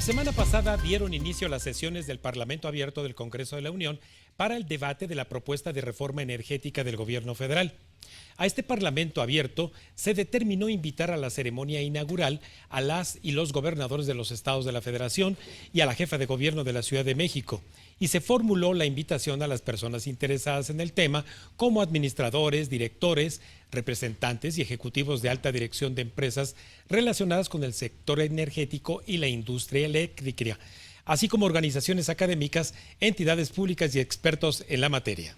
semana pasada dieron inicio las sesiones del Parlamento Abierto del Congreso de la Unión para el debate de la propuesta de reforma energética del gobierno federal. A este Parlamento Abierto se determinó invitar a la ceremonia inaugural a las y los gobernadores de los estados de la Federación y a la jefa de gobierno de la Ciudad de México, y se formuló la invitación a las personas interesadas en el tema, como administradores, directores, representantes y ejecutivos de alta dirección de empresas relacionadas con el sector energético y la industria eléctrica, así como organizaciones académicas, entidades públicas y expertos en la materia.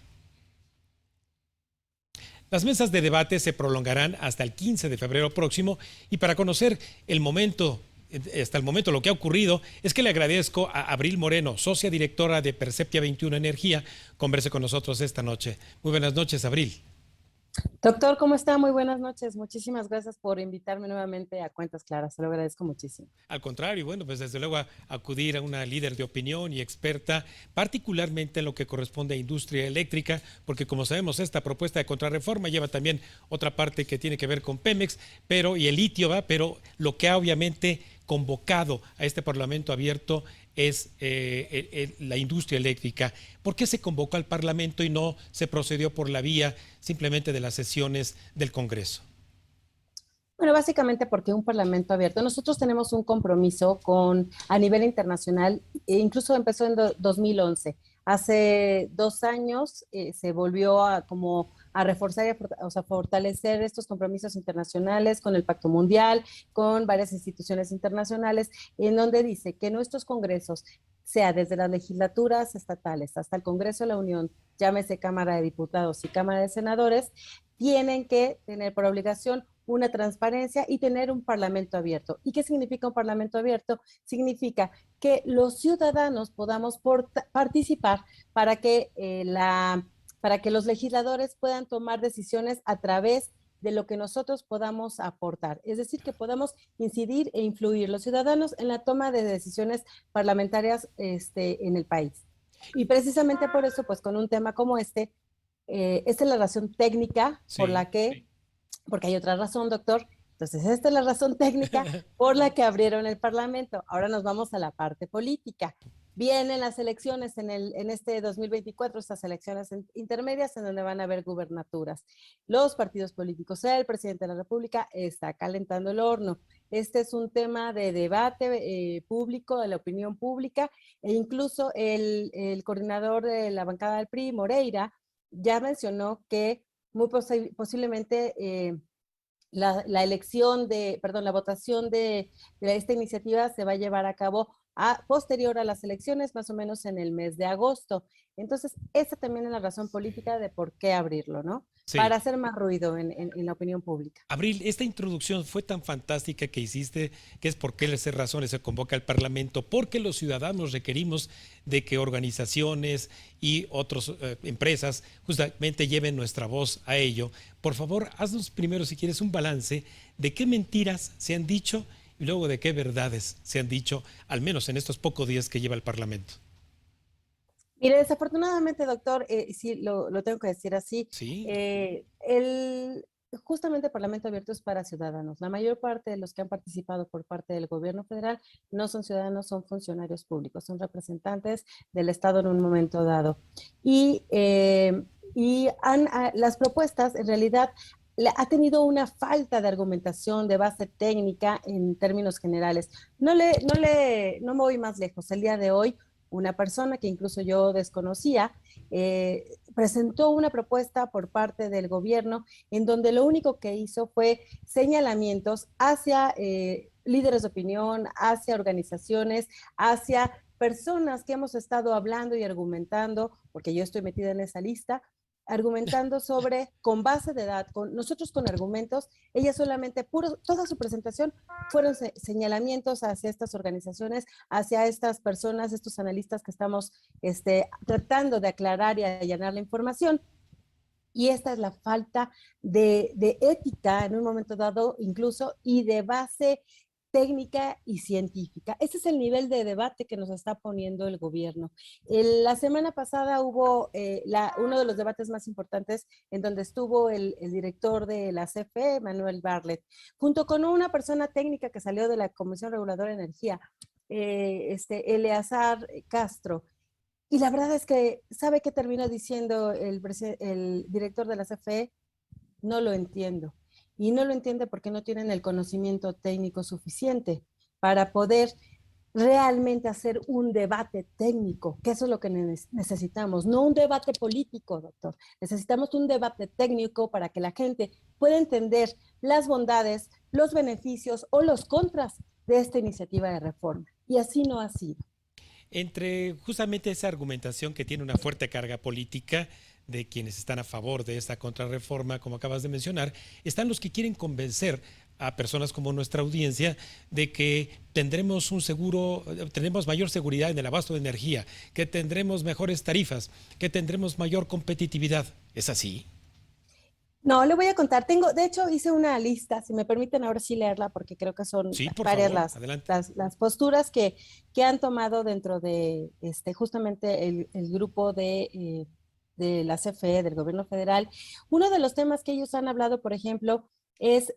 Las mesas de debate se prolongarán hasta el 15 de febrero próximo, y para conocer hasta el momento lo que ha ocurrido, es que le agradezco a Abril Moreno, socia directora de Perceptia 21 Energía, converse con nosotros esta noche. Muy buenas noches, Abril. Doctor, ¿cómo está? Muy buenas noches. Muchísimas gracias por invitarme nuevamente a Cuentas Claras. Se lo agradezco muchísimo. Al contrario, bueno, pues desde luego acudir a una líder de opinión y experta, particularmente en lo que corresponde a industria eléctrica, porque como sabemos, esta propuesta de contrarreforma lleva también otra parte que tiene que ver con Pemex, y el litio, pero lo que ha obviamente convocado a este Parlamento Abierto es la industria eléctrica. ¿Por qué se convocó al Parlamento y no se procedió por la vía simplemente de las sesiones del Congreso? Bueno, básicamente porque un Parlamento Abierto, nosotros tenemos un compromiso a nivel internacional, e incluso empezó en 2011. Hace 2 años se volvió a reforzar y a fortalecer estos compromisos internacionales con el Pacto Mundial, con varias instituciones internacionales, en donde dice que nuestros congresos, sea desde las legislaturas estatales hasta el Congreso de la Unión, llámese Cámara de Diputados y Cámara de Senadores, tienen que tener por obligación una transparencia y tener un parlamento abierto. ¿Y qué significa un parlamento abierto? Significa que los ciudadanos podamos participar para que, para que los legisladores puedan tomar decisiones a través de lo que nosotros podamos aportar. Es decir, que podamos incidir e influir los ciudadanos en la toma de decisiones parlamentarias en el país. Y precisamente por eso, pues con un tema como esta es la razón técnica por la que, porque hay otra razón, doctor. Entonces, esta es la razón técnica por la que abrieron el Parlamento. Ahora nos vamos a la parte política. Vienen las elecciones en este 2024, estas elecciones intermedias en donde van a haber gubernaturas. Los partidos políticos, el presidente de la República está calentando el horno. Este es un tema de debate público, de la opinión pública, e incluso el coordinador de la bancada del PRI, Moreira, ya mencionó que muy posiblemente la votación de esta iniciativa se va a llevar a cabo posterior a las elecciones, más o menos en el mes de agosto. Entonces, esa también es la razón política de por qué abrirlo, ¿no? Sí. Para hacer más ruido en la opinión pública. Abril, esta introducción fue tan fantástica que hiciste, que es por qué esas razones se convoca al Parlamento, porque los ciudadanos requerimos de que organizaciones y otras empresas justamente lleven nuestra voz a ello. Por favor, haznos primero, si quieres, un balance de qué mentiras se han dicho y luego de qué verdades se han dicho, al menos en estos pocos días que lleva el Parlamento. Mire, desafortunadamente, doctor, sí, lo tengo que decir así. Sí. Justamente el Parlamento Abierto es para ciudadanos. La mayor parte de los que han participado por parte del gobierno federal no son ciudadanos, son funcionarios públicos, son representantes del Estado en un momento dado. Las propuestas, en realidad, ha tenido una falta de argumentación, de base técnica en términos generales. No me voy más lejos. El día de hoy, una persona que incluso yo desconocía, presentó una propuesta por parte del gobierno en donde lo único que hizo fue señalamientos hacia líderes de opinión, hacia organizaciones, hacia personas que hemos estado hablando y argumentando, porque yo estoy metida en esa lista, argumentando sobre, con base de datos, nosotros con argumentos, ella solamente, toda su presentación fueron señalamientos hacia estas organizaciones, hacia estas personas, estos analistas que estamos tratando de aclarar y allanar la información. Y esta es la falta de ética en un momento dado incluso, y de base técnica y científica. Ese es el nivel de debate que nos está poniendo el gobierno. La semana pasada hubo uno de los debates más importantes en donde estuvo el director de la CFE, Manuel Bartlett, junto con una persona técnica que salió de la Comisión Reguladora de Energía. Eleazar Castro. Y la verdad es que, ¿sabe qué terminó diciendo el director de la CFE? No lo entiendo. Y no lo entiende porque no tienen el conocimiento técnico suficiente para poder realmente hacer un debate técnico, que eso es lo que necesitamos, no un debate político, doctor. Necesitamos un debate técnico para que la gente pueda entender las bondades, los beneficios o los contras de esta iniciativa de reforma. Y así no ha sido. Entre justamente esa argumentación que tiene una fuerte carga política de quienes están a favor de esta contrarreforma, como acabas de mencionar, están los que quieren convencer a personas como nuestra audiencia de que tendremos un seguro, tendremos mayor seguridad en el abasto de energía, que tendremos mejores tarifas, que tendremos mayor competitividad. ¿Es así? No, le voy a contar. De hecho, hice una lista, si me permiten ahora sí leerla, porque creo que son Sí, por varias favor, adelante. las posturas que han tomado dentro de justamente el grupo de la CFE, del gobierno federal. Uno de los temas que ellos han hablado, por ejemplo, es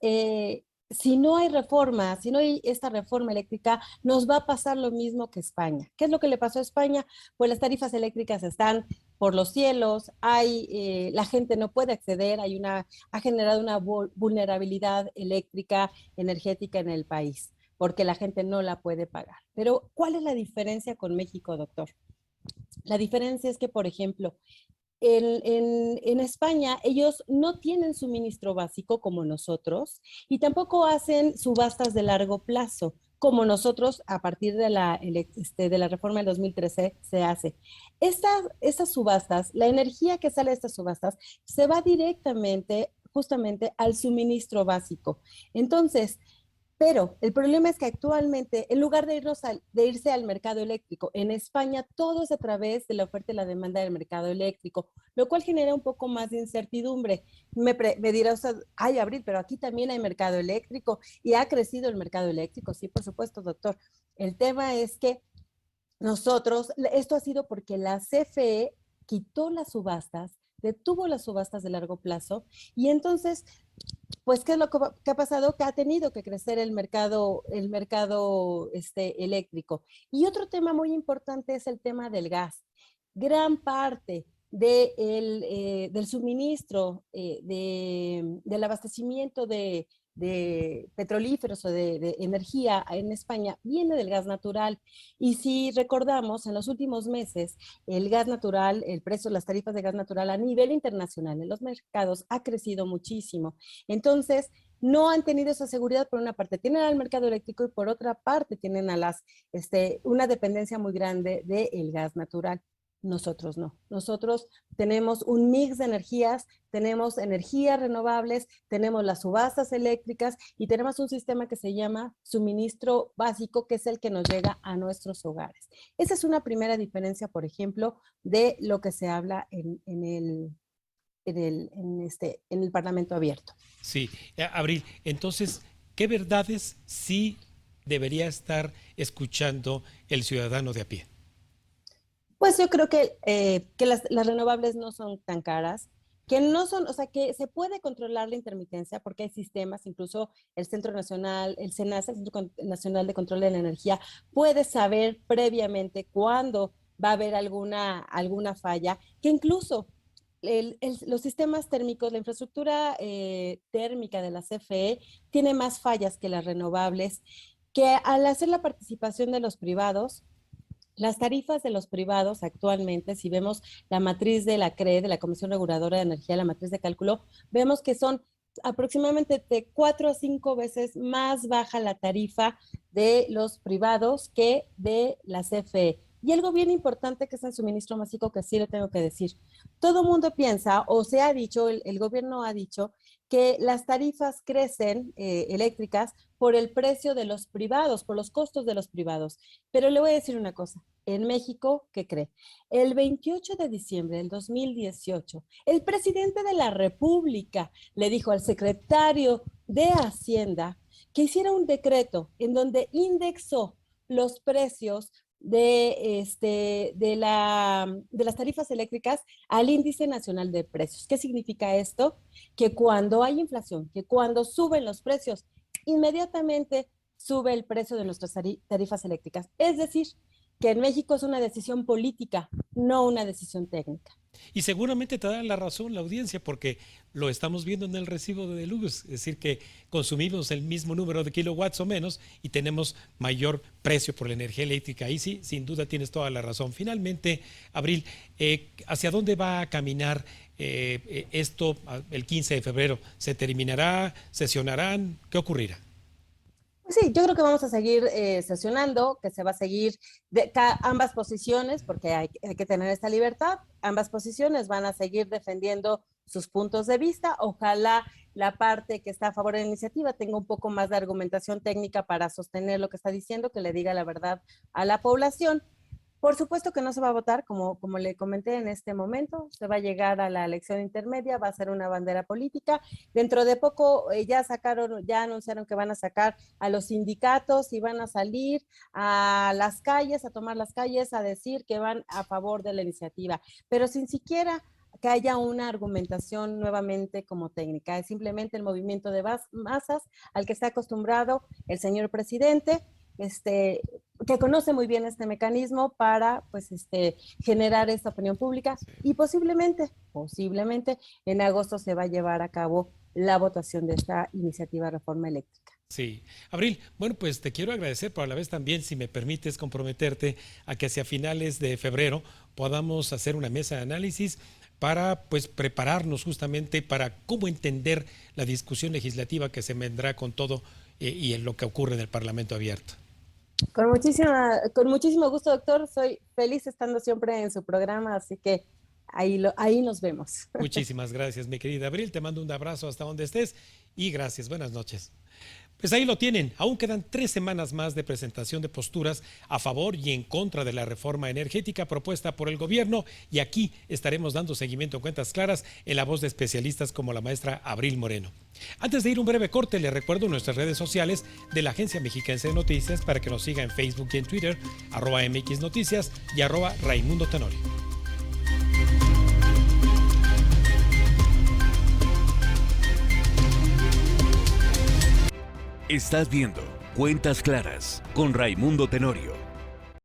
si no hay reforma, si no hay esta reforma eléctrica, nos va a pasar lo mismo que España. ¿Qué es lo que le pasó a España? Pues las tarifas eléctricas están por los cielos, la gente no puede acceder, ha generado una vulnerabilidad eléctrica, energética en el país, porque la gente no la puede pagar. Pero, ¿cuál es la diferencia con México, doctor? La diferencia es que, por ejemplo, en España ellos no tienen suministro básico como nosotros y tampoco hacen subastas de largo plazo como nosotros a partir de la reforma del 2013 se hace. Estas subastas, la energía que sale de estas subastas se va directamente justamente al suministro básico. Entonces, pero el problema es que actualmente, en lugar de irse al mercado eléctrico, en España todo es a través de la oferta y la demanda del mercado eléctrico, lo cual genera un poco más de incertidumbre. Me dirá usted, ay, Abril, pero aquí también hay mercado eléctrico y ha crecido el mercado eléctrico. Sí, por supuesto, doctor. El tema es que esto ha sido porque la CFE quitó las subastas, detuvo las subastas de largo plazo y entonces pues, ¿qué es lo que ha pasado? Que ha tenido que crecer el mercado eléctrico. Y otro tema muy importante es el tema del gas. Gran parte del suministro, del abastecimiento de petrolíferos o de energía en España viene del gas natural. Y si recordamos, en los últimos meses, el gas natural, el precio, las tarifas de gas natural a nivel internacional en los mercados ha crecido muchísimo. Entonces, no han tenido esa seguridad por una parte, tienen al mercado eléctrico y por otra parte tienen una dependencia muy grande del gas natural. Nosotros no. Nosotros tenemos un mix de energías, tenemos energías renovables, tenemos las subastas eléctricas y tenemos un sistema que se llama suministro básico, que es el que nos llega a nuestros hogares. Esa es una primera diferencia, por ejemplo, de lo que se habla en el Parlamento abierto. Sí, Abril, entonces, ¿qué verdades sí debería estar escuchando el ciudadano de a pie? Pues yo creo que las renovables no son tan caras, que no son, o sea, que se puede controlar la intermitencia porque hay sistemas, incluso el Centro Nacional, el CENAS, el Centro Nacional de Control de la Energía, puede saber previamente cuándo va a haber alguna falla, que incluso los sistemas térmicos, la infraestructura térmica de la CFE tiene más fallas que las renovables, que al hacer la participación de los privados, las tarifas de los privados actualmente, si vemos la matriz de la CRE, de la Comisión Reguladora de Energía, la matriz de cálculo, vemos que son aproximadamente de 4 a 5 veces más baja la tarifa de los privados que de la CFE. Y algo bien importante que es el suministro masivo, que sí le tengo que decir. Todo mundo piensa, o se ha dicho, el gobierno ha dicho, que las tarifas crecen eléctricas por el precio de los privados, por los costos de los privados. Pero le voy a decir una cosa. En México, ¿qué cree? El 28 de diciembre del 2018, el presidente de la República le dijo al secretario de Hacienda que hiciera un decreto en donde indexó los precios de las tarifas eléctricas al índice nacional de precios. ¿Qué significa esto? Que cuando hay inflación, que cuando suben los precios, inmediatamente sube el precio de nuestras tarifas eléctricas. Es decir, que en México es una decisión política, no una decisión técnica. Y seguramente te da la razón la audiencia porque lo estamos viendo en el recibo de luz, es decir, que consumimos el mismo número de kilowatts o menos y tenemos mayor precio por la energía eléctrica. Ahí sí, sin duda tienes toda la razón. Finalmente, Abril, ¿hacia dónde va a caminar esto el 15 de febrero? ¿Se terminará? ¿Sesionarán? ¿Qué ocurrirá? Sí, yo creo que vamos a seguir sesionando, que se va a seguir ambas posiciones, porque hay que tener esta libertad. Ambas posiciones van a seguir defendiendo sus puntos de vista. Ojalá la parte que está a favor de la iniciativa tenga un poco más de argumentación técnica para sostener lo que está diciendo, que le diga la verdad a la población. Por supuesto que no se va a votar, como le comenté en este momento, se va a llegar a la elección intermedia, va a ser una bandera política. Dentro de poco ya anunciaron que van a sacar a los sindicatos y van a salir a las calles, a tomar las calles, a decir que van a favor de la iniciativa, pero sin siquiera que haya una argumentación nuevamente como técnica. Es simplemente el movimiento de masas al que está acostumbrado el señor presidente, que conoce muy bien este mecanismo para generar esta opinión pública y posiblemente en agosto se va a llevar a cabo la votación de esta iniciativa de reforma eléctrica. Sí, Abril, bueno, pues te quiero agradecer, pero a la vez también, si me permites, comprometerte a que hacia finales de febrero podamos hacer una mesa de análisis para pues prepararnos justamente para cómo entender la discusión legislativa que se vendrá con todo y en lo que ocurre en el Parlamento abierto. Con muchísimo gusto, doctor. Soy feliz estando siempre en su programa, así que ahí nos vemos. Muchísimas gracias, mi querida Abril. Te mando un abrazo hasta donde estés y gracias. Buenas noches. Pues ahí lo tienen. Aún quedan 3 semanas más de presentación de posturas a favor y en contra de la reforma energética propuesta por el gobierno y aquí estaremos dando seguimiento en Cuentas Claras en la voz de especialistas como la maestra Abril Moreno. Antes de ir un breve corte, les recuerdo nuestras redes sociales de la Agencia Mexiquense de Noticias para que nos siga en Facebook y en Twitter, @MX Noticias y @Raimundo Tenorio. Estás viendo Cuentas Claras con Raimundo Tenorio.